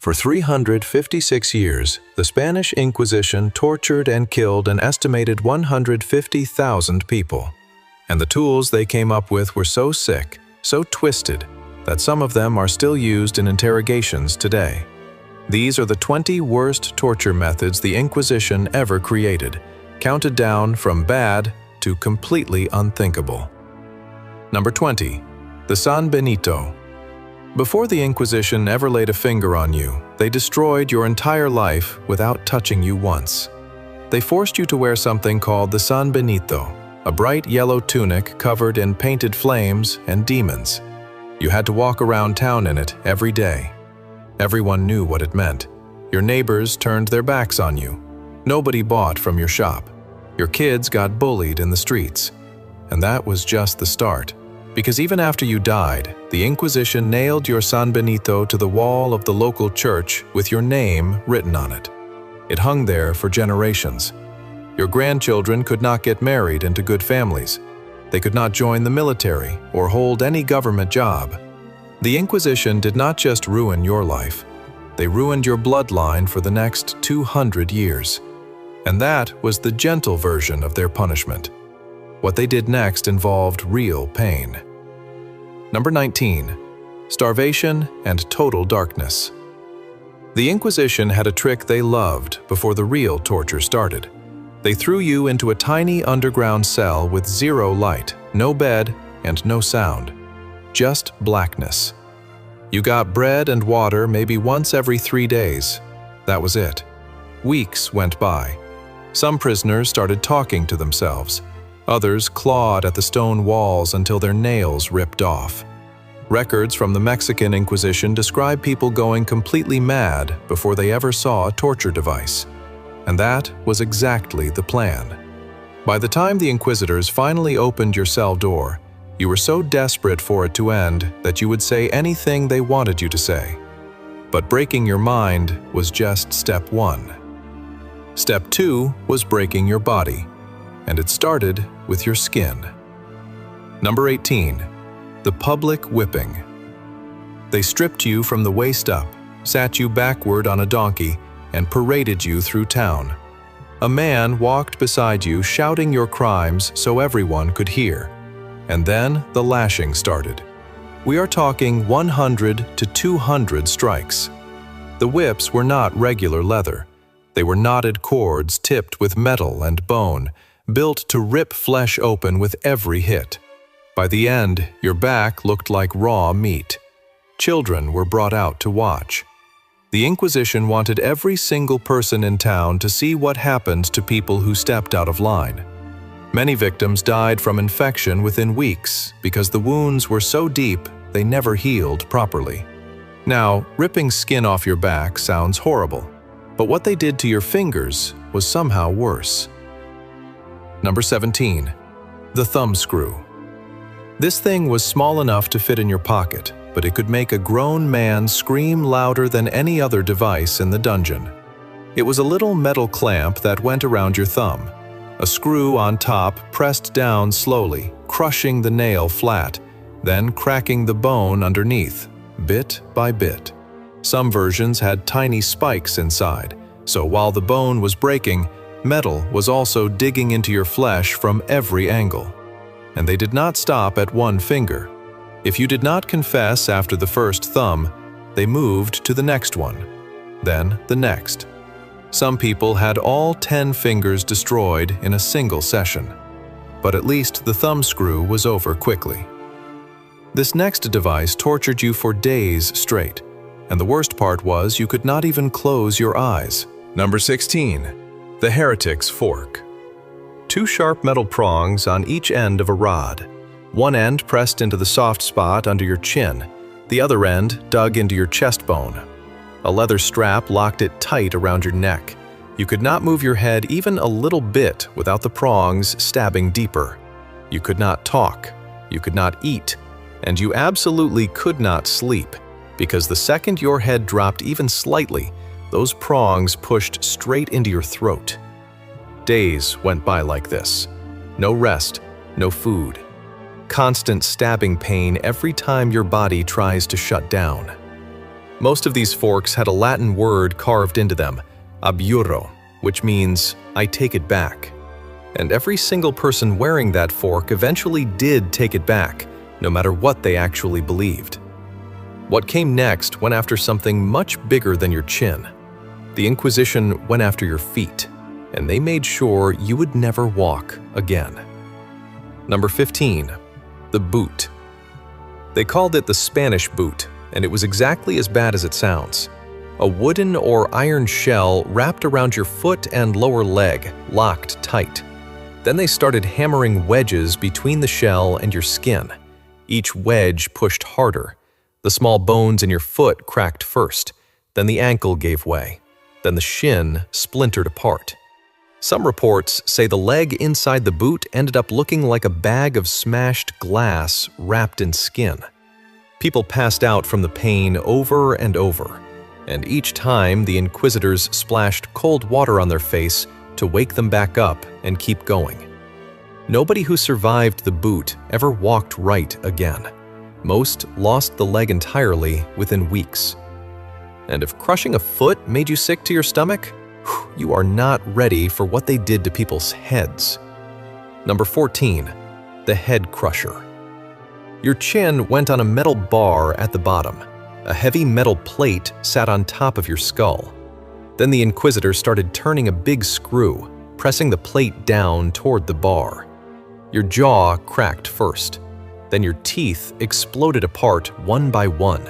For 356 years, the Spanish Inquisition tortured and killed an estimated 150,000 people. And the tools they came up with were so sick, so twisted, that some of them are still used in interrogations today. These are the 20 worst torture methods the Inquisition ever created, counted down from bad to completely unthinkable. Number 20. The San Benito. Before the Inquisition ever laid a finger on you, they destroyed your entire life without touching you once. They forced you to wear something called the San Benito, a bright yellow tunic covered in painted flames and demons. You had to walk around town in it every day. Everyone knew what it meant. Your neighbors turned their backs on you. Nobody bought from your shop. Your kids got bullied in the streets. And that was just the start. Because even after you died, the Inquisition nailed your San Benito to the wall of the local church with your name written on it. It hung there for generations. Your grandchildren could not get married into good families. They could not join the military or hold any government job. The Inquisition did not just ruin your life. They ruined your bloodline for the next 200 years. And that was the gentle version of their punishment. What they did next involved real pain. Number 19. Starvation and total darkness. The Inquisition had a trick they loved before the real torture started. They threw you into a tiny underground cell with zero light, no bed, and no sound. Just blackness. You got bread and water maybe once every 3 days. That was it. Weeks went by. Some prisoners started talking to themselves. Others clawed at the stone walls until their nails ripped off. Records from the Mexican Inquisition describe people going completely mad before they ever saw a torture device. And that was exactly the plan. By the time the Inquisitors finally opened your cell door, you were so desperate for it to end that you would say anything they wanted you to say. But breaking your mind was just step 1. Step 2 was breaking your body, and it started with your skin. Number 18. The public whipping. They stripped you from the waist up, sat you backward on a donkey, and paraded you through town. A man walked beside you shouting your crimes so everyone could hear. And then the lashing started. We are talking 100 to 200 strikes. The whips were not regular leather. They were knotted cords tipped with metal and bone, built to rip flesh open with every hit. By the end, your back looked like raw meat. Children were brought out to watch. The Inquisition wanted every single person in town to see what happened to people who stepped out of line. Many victims died from infection within weeks because the wounds were so deep they never healed properly. Now, ripping skin off your back sounds horrible, but what they did to your fingers was somehow worse. Number 17. The thumb screw. This thing was small enough to fit in your pocket, but it could make a grown man scream louder than any other device in the dungeon. It was a little metal clamp that went around your thumb. A screw on top pressed down slowly, crushing the nail flat, then cracking the bone underneath, bit by bit. Some versions had tiny spikes inside, so while the bone was breaking, metal was also digging into your flesh from every angle. And they did not stop at one finger. If you did not confess after the first thumb, they moved to the next one, then the next. Some people had all 10 fingers destroyed in a single session, but at least the thumb screw was over quickly. This next device tortured you for days straight, and the worst part was you could not even close your eyes. Number 16. The heretic's fork. 2 sharp metal prongs on each end of a rod. One end pressed into the soft spot under your chin, the other end dug into your chest bone. A leather strap locked it tight around your neck. You could not move your head even a little bit without the prongs stabbing deeper. You could not talk, you could not eat, and you absolutely could not sleep, because the second your head dropped even slightly, those prongs pushed straight into your throat. Days went by like this. No rest, no food. Constant stabbing pain every time your body tries to shut down. Most of these forks had a Latin word carved into them, abjuro, which means, I take it back. And every single person wearing that fork eventually did take it back, no matter what they actually believed. What came next went after something much bigger than your chin. The Inquisition went after your feet, and they made sure you would never walk again. Number 15. The boot. They called it the Spanish boot, and it was exactly as bad as it sounds. A wooden or iron shell wrapped around your foot and lower leg, locked tight. Then they started hammering wedges between the shell and your skin. Each wedge pushed harder. The small bones in your foot cracked first, then the ankle gave way, then the shin splintered apart. Some reports say the leg inside the boot ended up looking like a bag of smashed glass wrapped in skin. People passed out from the pain over and over, and each time the inquisitors splashed cold water on their face to wake them back up and keep going. Nobody who survived the boot ever walked right again. Most lost the leg entirely within weeks. And if crushing a foot made you sick to your stomach, you are not ready for what they did to people's heads. Number 14. The head crusher. Your chin went on a metal bar at the bottom. A heavy metal plate sat on top of your skull. Then the inquisitor started turning a big screw, pressing the plate down toward the bar. Your jaw cracked first. Then your teeth exploded apart one by one.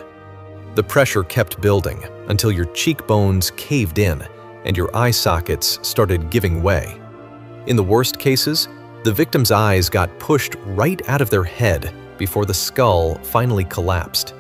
The pressure kept building until your cheekbones caved in and your eye sockets started giving way. In the worst cases, the victim's eyes got pushed right out of their head before the skull finally collapsed.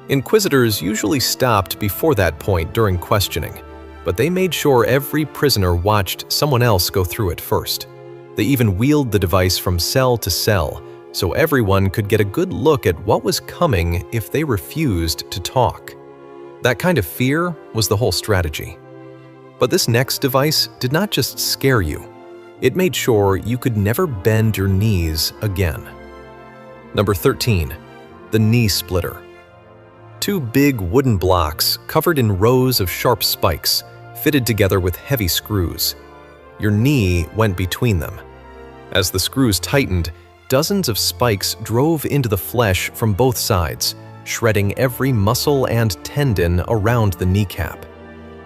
Inquisitors usually stopped before that point during questioning, but they made sure every prisoner watched someone else go through it first. They even wheeled the device from cell to cell, so everyone could get a good look at what was coming if they refused to talk. That kind of fear was the whole strategy. But this next device did not just scare you. It made sure you could never bend your knees again. Number 13. The knee splitter. Two big wooden blocks covered in rows of sharp spikes, fitted together with heavy screws. Your knee went between them. As the screws tightened, dozens of spikes drove into the flesh from both sides, shredding every muscle and tendon around the kneecap.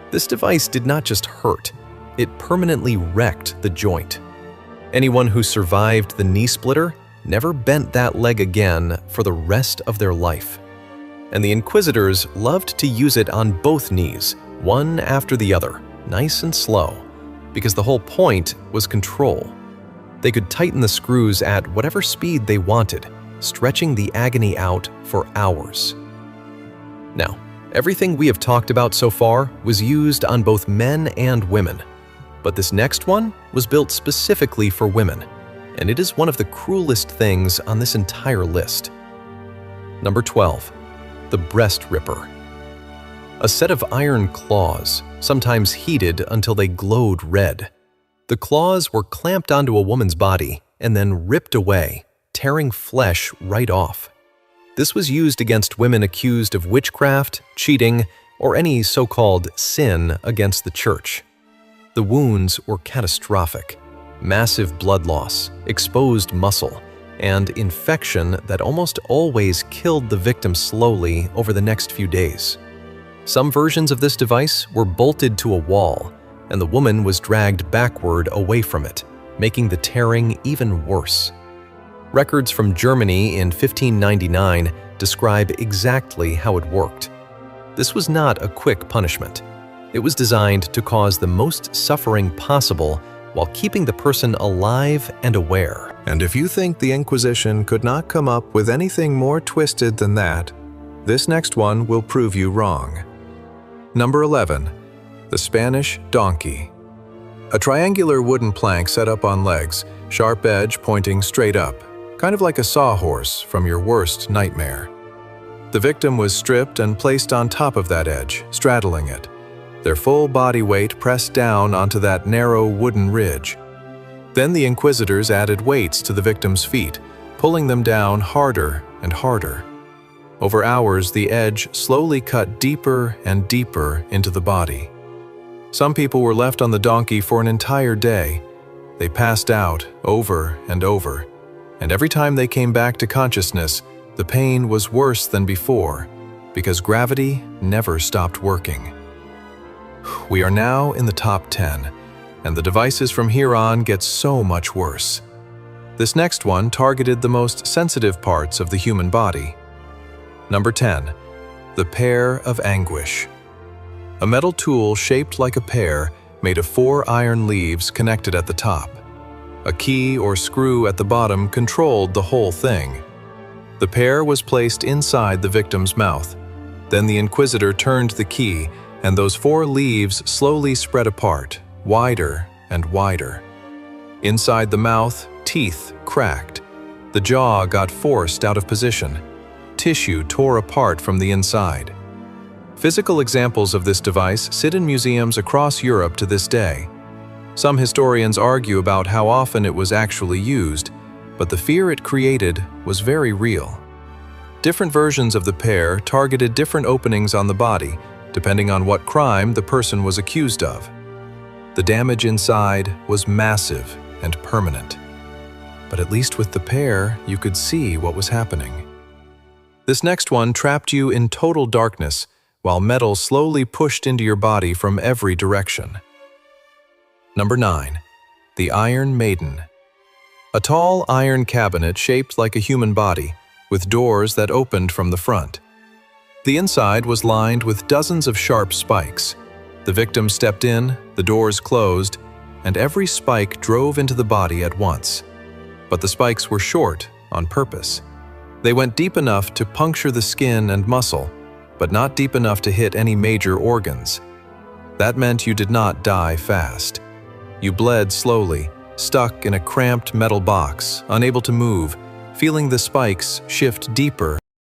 This device did not just hurt, it permanently wrecked the joint. Anyone who survived the knee splitter never bent that leg again for the rest of their life. And the inquisitors loved to use it on both knees, one after the other, nice and slow, because the whole point was control. They could tighten the screws at whatever speed they wanted, stretching the agony out for hours. Now, everything we have talked about so far was used on both men and women, but this next one was built specifically for women, and it is one of the cruelest things on this entire list. Number 12. The breast ripper. A set of iron claws, sometimes heated until they glowed red. The claws were clamped onto a woman's body and then ripped away, tearing flesh right off. This was used against women accused of witchcraft, cheating, or any so-called sin against the church. The wounds were catastrophic. Massive blood loss, exposed muscle, and infection that almost always killed the victim slowly over the next few days. Some versions of this device were bolted to a wall, and the woman was dragged backward away from it, making the tearing even worse. Records from Germany in 1599 describe exactly how it worked. This was not a quick punishment. It was designed to cause the most suffering possible while keeping the person alive and aware. And if you think the Inquisition could not come up with anything more twisted than that, this next one will prove you wrong. Number 11. The Spanish donkey. A triangular wooden plank set up on legs, sharp edge pointing straight up, kind of like a sawhorse from your worst nightmare. The victim was stripped and placed on top of that edge, straddling it, their full body weight pressed down onto that narrow wooden ridge. Then the inquisitors added weights to the victim's feet, pulling them down harder and harder. Over hours, the edge slowly cut deeper and deeper into the body. Some people were left on the donkey for an entire day. They passed out over and over, and every time they came back to consciousness, the pain was worse than before, because gravity never stopped working. We are now in the top 10, and the devices from here on get so much worse. This next one targeted the most sensitive parts of the human body. Number 10. The Pear of Anguish. A metal tool shaped like a pear made of 4 iron leaves connected at the top. A key or screw at the bottom controlled the whole thing. The pear was placed inside the victim's mouth. Then the inquisitor turned the key, and those 4 leaves slowly spread apart, wider and wider. Inside the mouth, teeth cracked. The jaw got forced out of position. Tissue tore apart from the inside. Physical examples of this device sit in museums across Europe to this day. Some historians argue about how often it was actually used, but the fear it created was very real. Different versions of the pear targeted different openings on the body, depending on what crime the person was accused of. The damage inside was massive and permanent. But at least with the pear, you could see what was happening. This next one trapped you in total darkness, while metal slowly pushed into your body from every direction. Number 9. The Iron Maiden. A tall iron cabinet shaped like a human body, with doors that opened from the front. The inside was lined with dozens of sharp spikes. The victim stepped in, the doors closed, and every spike drove into the body at once. But the spikes were short on purpose. They went deep enough to puncture the skin and muscle, but not deep enough to hit any major organs. That meant you did not die fast. You bled slowly, stuck in a cramped metal box, unable to move, feeling the spikes shift deeper